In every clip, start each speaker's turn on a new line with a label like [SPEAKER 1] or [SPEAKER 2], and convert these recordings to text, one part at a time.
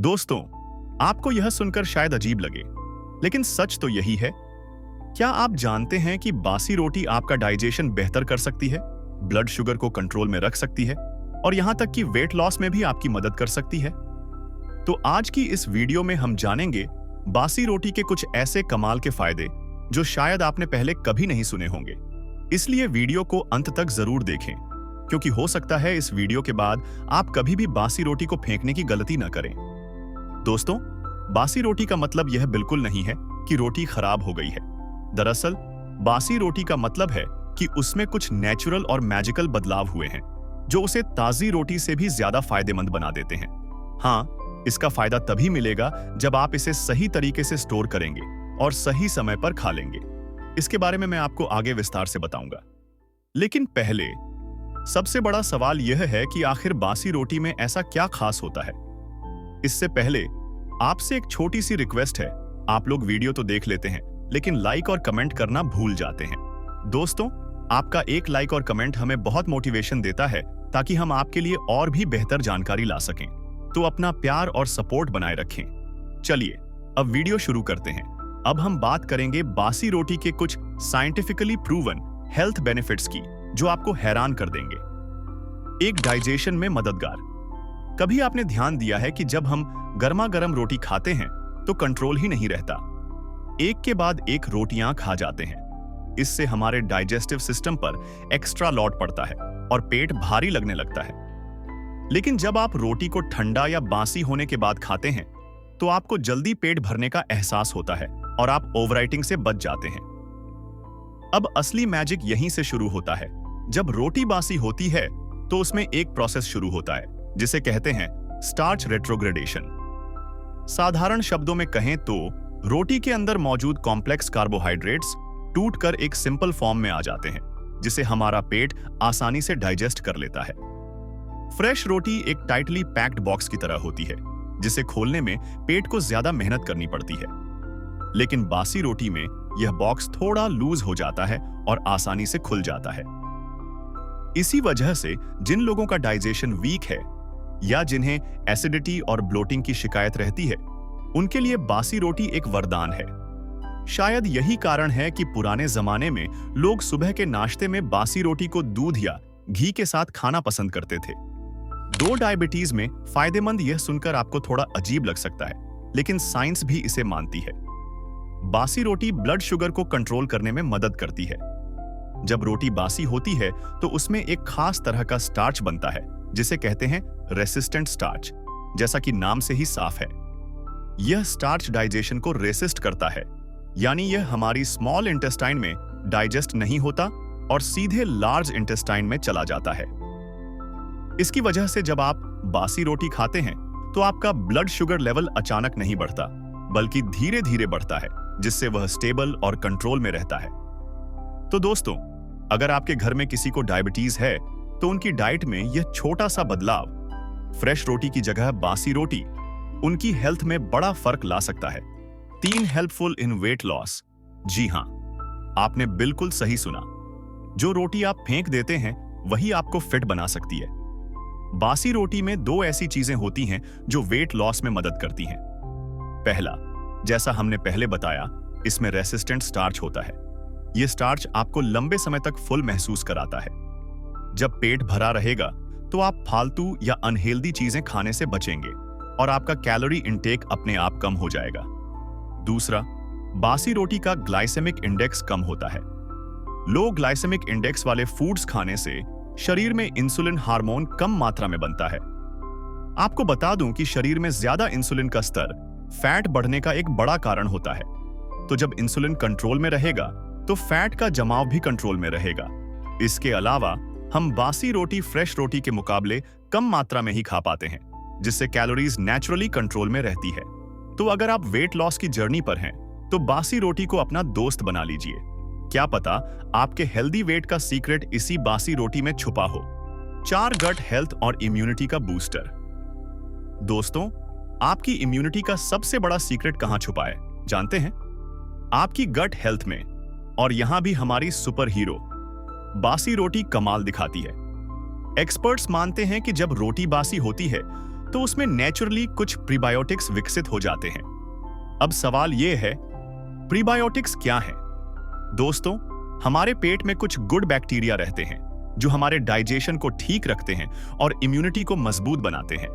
[SPEAKER 1] दोस्तों, आपको यह सुनकर शायद अजीब लगे, लेकिन सच तो यही है। क्या आप जानते हैं कि बासी रोटी आपका डाइजेशन बेहतर कर सकती है, ब्लड शुगर को कंट्रोल में रख सकती है और यहां तक कि वेट लॉस में भी आपकी मदद कर सकती है? तो आज की इस वीडियो में हम जानेंगे बासी रोटी के कुछ ऐसे कमाल के फायदे जो शायद आपने पहले कभी नहीं सुने होंगे। इसलिए वीडियो को अंत तक जरूर देखें, क्योंकि हो सकता है इस वीडियो के बाद आप कभी भी बासी रोटी को फेंकने की गलती न करें। दोस्तों, बासी रोटी का मतलब यह बिल्कुल नहीं है कि रोटी खराब हो गई है। दरअसल बासी रोटी का मतलब है कि उसमें कुछ नेचुरल और मैजिकल बदलाव हुए हैं जो उसे ताजी रोटी से भी ज्यादा फायदेमंद बना देते हैं। हाँ, इसका फायदा तभी मिलेगा जब आप इसे सही तरीके से स्टोर करेंगे और सही समय पर खा लेंगे। इसके बारे में मैं आपको आगे विस्तार से बताऊंगा। लेकिन पहले सबसे बड़ा सवाल यह है कि आखिर बासी रोटी में ऐसा क्या खास होता है। इससे पहले आपसे एक छोटी सी रिक्वेस्ट है। आप लोग वीडियो तो देख लेते हैं, लेकिन लाइक और कमेंट करना भूल जाते हैं। दोस्तों, आपका एक लाइक और कमेंट हमें बहुत मोटिवेशन देता है ताकि हम आपके लिए और भी बेहतर जानकारी ला सकें। तो अपना प्यार और सपोर्ट बनाए रखें। चलिए अब वीडियो शुरू करते हैं। अब हम बात करेंगे बासी रोटी के कुछ साइंटिफिकली प्रूवन हेल्थ बेनिफिट्स की, जो आपको हैरान कर देंगे। एक, डाइजेशन में मददगार। कभी आपने ध्यान दिया है कि जब हम गर्मा गर्म रोटी खाते हैं तो कंट्रोल ही नहीं रहता, एक के बाद एक रोटियां खा जाते हैं। इससे हमारे डाइजेस्टिव सिस्टम पर एक्स्ट्रा लोड पड़ता है और पेट भारी लगने लगता है। लेकिन जब आप रोटी को ठंडा या बासी होने के बाद खाते हैं तो आपको जल्दी पेट भरने का एहसास होता है और आप ओवरईटिंग से बच जाते हैं। अब असली मैजिक यहीं से शुरू होता है। जब रोटी बासी होती है तो उसमें एक प्रोसेस शुरू होता है जिसे कहते हैं स्टार्च रेट्रोग्रेडेशन। साधारण शब्दों में कहें तो रोटी के अंदर मौजूद कॉम्प्लेक्स कार्बोहाइड्रेट्स टूटकर एक सिंपल फॉर्म में आ जाते हैं, जिसे हमारा पेट आसानी से डाइजेस्ट कर लेता है। फ्रेश रोटी एक टाइटली पैक्ड बॉक्स की तरह होती है, जिसे खोलने में पेट को ज्यादा मेहनत करनी पड़ती है। लेकिन बासी रोटी में यह बॉक्स थोड़ा लूज हो जाता है और आसानी से खुल जाता है। इसी वजह से जिन लोगों का डाइजेशन वीक है या जिन्हें एसिडिटी और ब्लोटिंग की शिकायत रहती है, उनके लिए बासी रोटी एक वरदान है। शायद यही कारण है कि पुराने जमाने में लोग सुबह के नाश्ते में बासी रोटी को दूध या घी के साथ खाना पसंद करते थे। दो डायबिटीज में फायदेमंद यह सुनकर आपको थोड़ा अजीब लग सकता है, लेकिन साइंस भी इसे मानती है। बासी रोटी ब्लड शुगर को कंट्रोल करने में मदद करती है। जब रोटी बासी होती है तो उसमें एक खास तरह का स्टार्च बनता है जिसे कहते हैं रेसिस्टेंट स्टार्च, जैसा कि नाम से ही साफ है। यह स्टार्च डाइजेशन को रेसिस्ट करता है, यानी यह हमारी स्मॉल इंटेस्टाइन में डाइजेस्ट नहीं होता और सीधे लार्ज इंटेस्टाइन में चला जाता है। इसकी वजह से जब आप बासी रोटी खाते हैं तो आपका ब्लड शुगर लेवल अचानक नहीं बढ़ता, बल्कि धीरे धीरे बढ़ता है, जिससे वह स्टेबल और कंट्रोल में रहता है। तो दोस्तों, अगर आपके घर में किसी को डायबिटीज है तो उनकी डाइट में यह छोटा सा बदलाव, फ्रेश रोटी की जगह बासी रोटी, उनकी हेल्थ में बड़ा फर्क ला सकता है। 3, हेल्पफुल इन वेट लॉस। जी हां, आपने बिल्कुल सही सुना। जो रोटी आप फेंक देते हैं वही आपको फिट बना सकती है। बासी रोटी में 2 ऐसी चीजें होती हैं जो वेट लॉस में मदद करती हैं। पहला, जैसा हमने पहले बताया, इसमें रेसिस्टेंट स्टार्च होता है। यह स्टार्च आपको लंबे समय तक फुल महसूस कराता है। जब पेट भरा रहेगा तो आप फालतू या अनहेल्दी चीजें खाने से बचेंगे और आपका कैलोरी इंटेक अपने आप कम हो जाएगा। दूसरा, बासी रोटी का ग्लाइसेमिक इंडेक्स कम होता है। लो ग्लाइसेमिक इंडेक्स वाले फूड्स खाने से शरीर में इंसुलिन हार्मोन कम मात्रा में बनता है। आपको बता दूं कि शरीर में ज्यादा इंसुलिन का स्तर फैट बढ़ने का एक बड़ा कारण होता है। तो जब इंसुलिन कंट्रोल में रहेगा तो फैट का जमाव भी कंट्रोल में रहेगा। इसके अलावा हम बासी रोटी फ्रेश रोटी के मुकाबले कम मात्रा में ही खा पाते हैं, जिससे कैलोरीज नेचुरली कंट्रोल में रहती है। तो अगर आप वेट लॉस की जर्नी पर हैं तो बासी रोटी को अपना दोस्त बना लीजिए। क्या पता आपके हेल्दी वेट का सीक्रेट इसी बासी रोटी में छुपा हो। 4, गट हेल्थ और इम्यूनिटी का बूस्टर। दोस्तों, आपकी इम्यूनिटी का सबसे बड़ा सीक्रेट कहां छुपा है जानते हैं? आपकी गट हेल्थ में। और यहां भी हमारी सुपर हीरो बासी रोटी कमाल दिखाती है। एक्सपर्ट्स मानते हैं कि जब रोटी बासी होती है तो उसमें नेचुरली कुछ प्रीबायोटिक्स विकसित हो जाते हैं। अब सवाल यह है, प्रीबायोटिक्स क्या है? दोस्तों, हमारे पेट में कुछ गुड बैक्टीरिया रहते हैं जो हमारे डाइजेशन को ठीक रखते हैं और इम्यूनिटी को मजबूत बनाते हैं।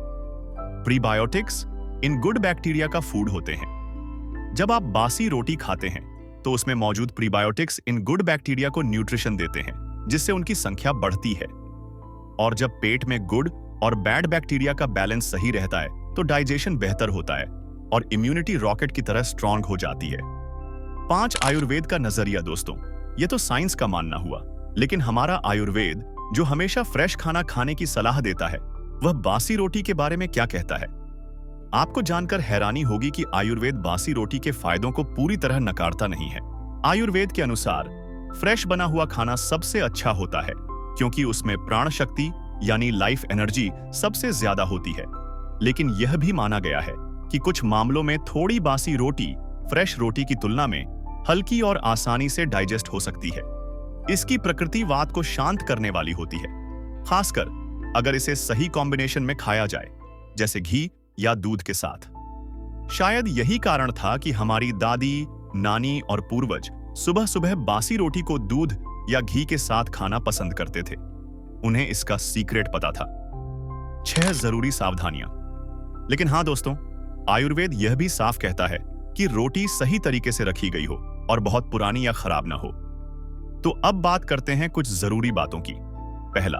[SPEAKER 1] प्रीबायोटिक्स इन गुड बैक्टीरिया का फूड होते हैं। जब आप बासी रोटी खाते हैं तो उसमें मौजूद प्रीबायोटिक्स इन गुड बैक्टीरिया को न्यूट्रिशन देते हैं, जिससे उनकी संख्या बढ़ती है। और जब पेट में गुड और बैड बैक्टीरिया का बैलेंस सही रहता है तो डाइजेशन बेहतर होता है और इम्यूनिटी रॉकेट की तरह स्ट्रांग हो जाती है। 5 आयुर्वेद का नजरिया दोस्तों, ये तो साइंस का मानना हुआ, लेकिन हमारा आयुर्वेद जो हमेशा फ्रेश खाना खाने की सलाह देता है, वह बासी रोटी के बारे में क्या कहता है? आपको जानकर हैरानी होगी कि आयुर्वेद बासी रोटी के फायदों को पूरी तरह नकारता नहीं है। आयुर्वेद के अनुसार फ्रेश बना हुआ खाना सबसे अच्छा होता है, क्योंकि उसमें प्राण शक्ति यानी लाइफ एनर्जी सबसे ज्यादा होती है। लेकिन यह भी माना गया है कि कुछ मामलों में थोड़ी बासी रोटी फ्रेश रोटी की तुलना में हल्की और आसानी से डाइजेस्ट हो सकती है। इसकी प्रकृति वात को शांत करने वाली होती है, खासकर अगर इसे सही कॉम्बिनेशन में खाया जाए, जैसे घी या दूध के साथ। शायद यही कारण था कि हमारी दादी, नानी और पूर्वज सुबह सुबह बासी रोटी को दूध या घी के साथ खाना पसंद करते थे। उन्हें इसका सीक्रेट पता था। 6 जरूरी सावधानियां। लेकिन हां दोस्तों, आयुर्वेद यह भी साफ कहता है कि रोटी सही तरीके से रखी गई हो और बहुत पुरानी या खराब ना हो। तो अब बात करते हैं कुछ जरूरी बातों की। पहला,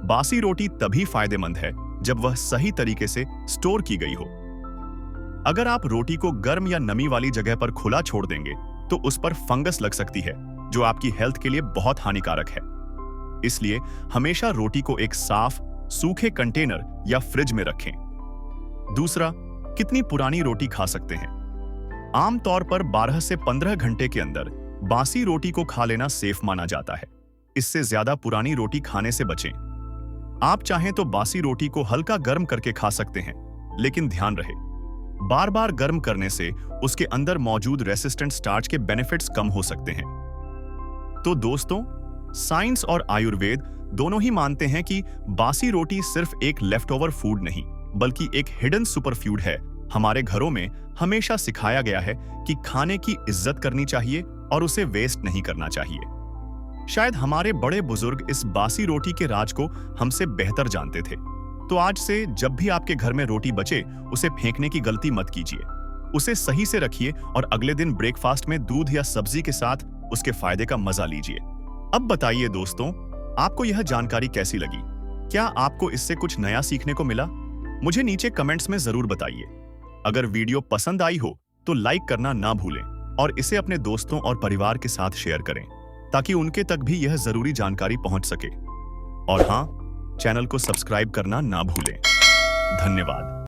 [SPEAKER 1] बासी रोटी तभी फायदेमंद है जब वह सही तरीके से स्टोर की गई हो। अगर आप रोटी को गर्म या नमी वाली जगह पर खुला छोड़ देंगे तो उस पर फंगस लग सकती है, जो आपकी हेल्थ के लिए बहुत हानिकारक है। इसलिए हमेशा रोटी को एक साफ, सूखे कंटेनर या फ्रिज में रखें। दूसरा, कितनी पुरानी रोटी खा सकते हैं? आमतौर पर 12 से 15 घंटे के अंदर बासी रोटी को खा लेना सेफ माना जाता है। इससे ज्यादा पुरानी रोटी खाने से बचें। आप चाहें तो बासी रोटी को हल्का गर्म करके खा सकते हैं, लेकिन ध्यान रहे, बार बार गर्म करने से उसके अंदर मौजूद रेसिस्टेंट स्टार्च के बेनिफिट्स कम हो सकते हैं। तो दोस्तों, साइंस और आयुर्वेद दोनों ही मानते हैं कि बासी रोटी सिर्फ एक लेफ्टओवर फूड नहीं, बल्कि एक हिडन सुपरफूड है। हमारे घरों में हमेशा सिखाया गया है कि खाने की इज्जत करनी चाहिए और उसे वेस्ट नहीं करना चाहिए। शायद हमारे बड़े बुजुर्ग इस बासी रोटी के राज को हमसे बेहतर जानते थे। तो आज से जब भी आपके घर में रोटी बचे, उसे फेंकने की गलती मत कीजिए। उसे सही से रखिए और अगले दिन ब्रेकफास्ट में दूध या सब्जी के साथ उसके फायदे का मजा लीजिए। अब बताइए दोस्तों, आपको यह जानकारी कैसी लगी? क्या आपको इससे कुछ नया सीखने को मिला? मुझे नीचे कमेंट्स में जरूर बताइए। अगर वीडियो पसंद आई हो तो लाइक करना ना भूलें और इसे अपने दोस्तों और परिवार के साथ शेयर करें, ताकि उनके तक भी यह जरूरी जानकारी पहुंच सके। और हां, चैनल को सब्सक्राइब करना ना भूलें। धन्यवाद।